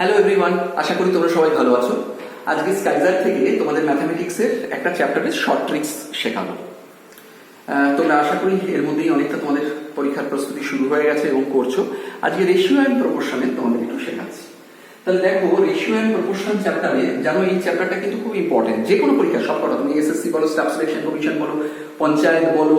Hello everyone, আশা করি তোমরা সবাই ভালো আছো। আজকে স্কাইজার থেকে তোমাদের ম্যাথামেটিক্সের একটা চ্যাপ্টারের শর্ট ট্রিক্স শেখাবো। তোমরা আশা করি এর মধ্যেই অনেকটা তোমাদের পরীক্ষার প্রস্তুতি শুরু হয়ে গেছে এবং করছো। আজকে রেশিও অ্যান্ড প্রপোর্শনে তোমাদের একটু শেখাচ্ছি। তাহলে দেখো, রেশিও অ্যান্ড প্রপোর্শন চ্যাপ্টারে জানো এই চ্যাপ্টারটা কিন্তু খুব ইম্পর্টেন্ট। যে কোনো পরীক্ষা সবকটা, তুমি এসএসসি বলো, স্টাফ সিলেকশন কমিশন বলো, পঞ্চায়েত বলো,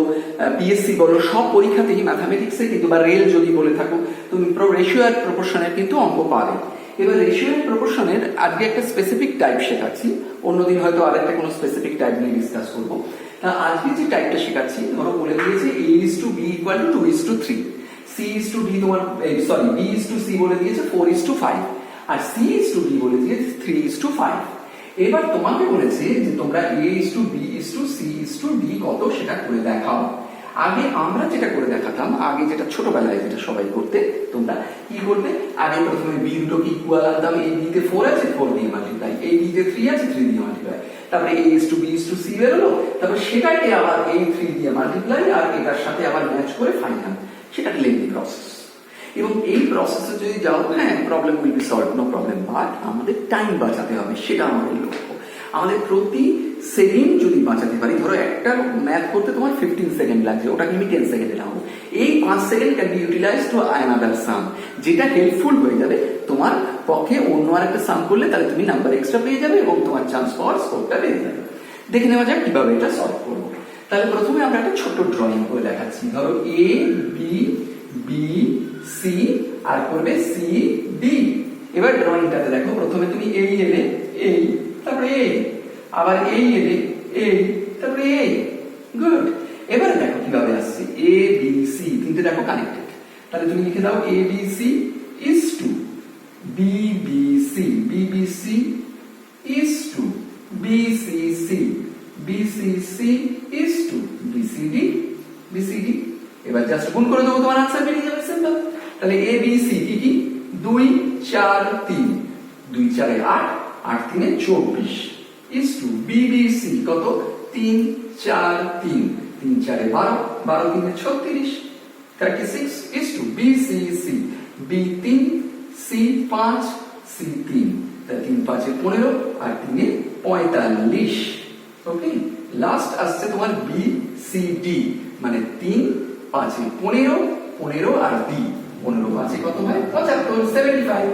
পিএসসি বলো, সব পরীক্ষাতেই ম্যাথামেটিক্সে কিন্তু, বা রেল যদি বলে থাকো, তুমি রেশিও অ্যান্ড প্রপোর্শনের কিন্তু অঙ্ক পাবে। এবার রেশিও অ্যান্ড প্রপোর্শনের আজকে একটা স্পেসিফিক টাইপ শেখাচ্ছি, অন্যদিন হয়তো আরেকটা কোনো স্পেসিফিক টাইপ নিয়ে ডিসকাস করবো। আজকে যে টাইপটা শেখাচ্ছি, ধরো বলে দিয়েছে a:b = 2:3, c:d তোমার b:c বলে দিয়েছে 4:5, আর c:d বলে দিয়েছে 3:5। এবার তোমাকে বলেছে যে তোমরা a:b:c:d কত সেটা করে দেখাও। আগে আমরা যেটা করে দেখাতাম, আগে যেটা ছোটবেলায় যেটা সবাই করতে, তোমরা কি করবে, আগে প্রথমে b দুটোকে ইকুয়াল আনতাম। a b তে 4 আছে, 4 দিয়ে মাল্টিপ্লাই, a b তে 3 আছে, 3 দিয়ে মাল্টিপ্লাই, তারপরে a:b:c বেরোলো, তারপর সেটাকে আবার a3 দিয়ে মাল্টিপ্লাই, আর এটার সাথে আবার ম্যাচ করে ফাইনাল। সেটা লেন্থি প্রসেস, এবং এই প্রসেসে যদি যাও, হ্যাঁ problem will be solve, no problem, but আমাদের টাইম বাঁচাতে হবে, সেটা আমাদের লক্ষ্য। আমাদের প্রতি সেকেন্ড যদি বাঁচাতে পারি, ধরো একটা ম্যাথ করতে তোমার 15 সেকেন্ড লাগছে, ওটাকে আমি 10 সেকেন্ডে নাও, এই 5 second can be utilize to another some, যেটা হেল্পফুল হয়ে যাবে তোমার পক্ষে। অন্য আর একটা সাম করলে তাহলে তুমি নাম্বার এক্সট্রা পেয়ে যাবে এবং তোমার চান্স পাওয়ার স্কোরটা বেড়ে যাবে। দেখে নেওয়া যাক কিভাবে এটা সলভ করবো। তাহলে প্রথমে আমরা একটা ছোট ড্রয়িং করে দেখাচ্ছি। ধরো a b b c আর করবে c d। এবার ড্রয়িংটাতে দেখো, প্রথমে তুমি এই এলে, এই, তারপরে এই, আবার এই এলে, এই, তারপরে এই, গুড। এবার দেখো কিভাবে আসছে, a b c তিনটে দেখো কানেক্টেড। তাহলে তুমি লিখে দাও a b c is to b b c, b b c is to b c c, b c c is to b c d, b c d। এবার just গুণ করে দেবো, তোমার আনসার বেরিয়ে যাবে, সিম্পল। তাহলে a b c কি কি, 2 4 3, 2 4 8, 8 3 24 is to b b c কত, 3 4 3, 3 4 12, 12 3 36, 36 is to b c c, b 3 c 5 c 3, তা 3 5 15 আর 3 45। ওকে, লাস্ট আসছে তোমার b c d, মানে 3 5 15, 15 আর d, 15 5 কত হয় 75, 75।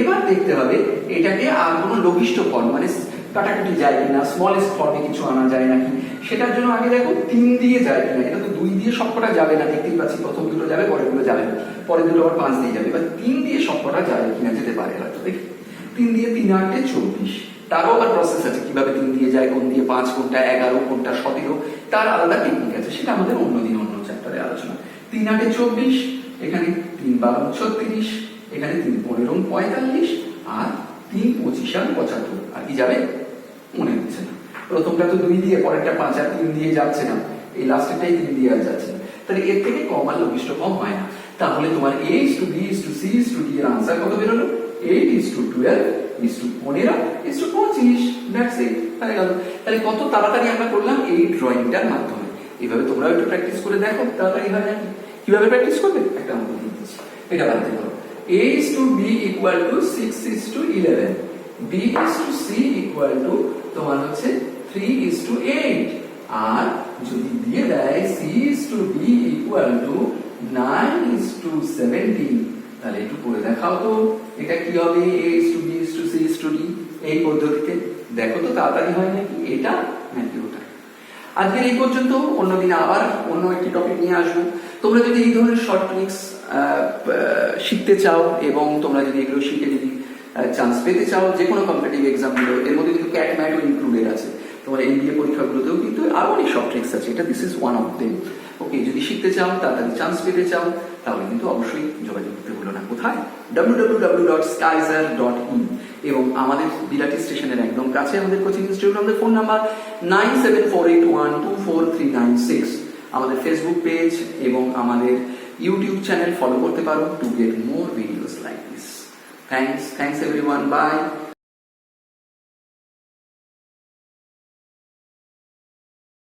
এবার দেখতে হবে এটাকে আর কোনো লঘিষ্ঠ ফর্ম, মানে কাটাকাটি যায় কিনা, স্মলেস্ট ফর্মে কিছু আনা যায় নাকি, সেটার জন্য আগে দেখো 3 দিয়ে যায় কিনা। এটা তো 2 দিয়ে সবকটা যাবে না, দেখতেই পাচ্ছি প্রথম দুটো যাবে, পরের গুলো যাবে না, পরের দুটো আবার 5 দিয়ে যাবে। এবার 3 দিয়ে সবকটা যায় কিনা, যেতে পারে হয়তো, দেখি 3 দিয়ে 3 8 24। তারও আবার প্রসেস আছে, কিভাবে 3 দিয়ে যায়, কোন দিয়ে 5, কোনটা 11, কোনটা 17, তার আলাদা টেকনিক আছে, সেটা আমাদের অন্যদিন অন্য চ্যাপ্টারে আলোচনা। 3 8 24, এখানে 3 12 36, এখানে 3 15 45, আর 3 25 আর 75। আর কি যাবে মনে হচ্ছে না, প্রথমটা তো 2 দিয়ে, পরেরটা 5 আর 3 দিয়ে যাচ্ছে না, এই লাস্টেরটাই 3 দিয়ে আর যাচ্ছে না। তাহলে এর থেকে কম আর লঘিষ্ঠ কম হয় না। তাহলে তোমার a is to b is to c is to d এর आंसर কত বেরোলো, 8 is to 12 is to 15 is to 25। That's it, হয়ে গেল। তাহলে কত তাড়াতাড়ি আমরা করলাম এই ড্রয়িংটার মাধ্যমে। এইভাবে তোমরাও একটু প্র্যাকটিস করে দেখো, তাড়াতাড়ি হয় নাকি। কিভাবে প্র্যাকটিস করবে, একটা অঙ্ক দিয়ে দিচ্ছি, এটা বানাতে পারো। a is to b equal to 6 is to 11, b is to c equal to তোমার হচ্ছে 3 is to 8, আর যদি দিয়ে দেয় c is to b equal to 9 is to 17, তাহলে একটু করে দেখাও তো এটা কি হবে, a is to b is to c is to d এই পদ্ধতিতে। দেখো তো তাড়াতাড়ি হয় নাকি এটা নাকি ওটা। আজকের এই পর্যন্ত, অন্যদিন আবার অন্য একটি টপিক নিয়ে আসবো। তোমরা যদি এই ধরনের শর্ট ট্রিক্স শিখতে চাও, এবং তোমরা যদি এগুলো শিখে যদি চান্স পেতে চাও যে কোনো কম্পিটিটিভ এক্সামগুলো, এর মধ্যে কিন্তু ক্যাট ম্যাটও ইনক্লুডেড আছে, তোমার এমবিএ পরীক্ষাগুলোতেও কিন্তু আরো অনেক শর্ট ট্রিক্স আছে, এটা this is one of them. Okay, যদি শিখতে চাও, তাড়াতাড়ি চান্স পেতে চাও, তাহলে কিন্তু অবশ্যই যোগাযোগ করতে ভুলো না। কোথায়, www.skyzar.in, এবং আমাদের বিলাটি স্টেশনের একদম কাছে আমাদের কোচিং ইনস্টিটিউট। আমাদের ফোন নাম্বার 9748124396। আমাদের ফেসবুক পেজ এবং আমাদের ইউটিউব চ্যানেল ফলো করতে পারো to get more videos like this. Thanks everyone, bye.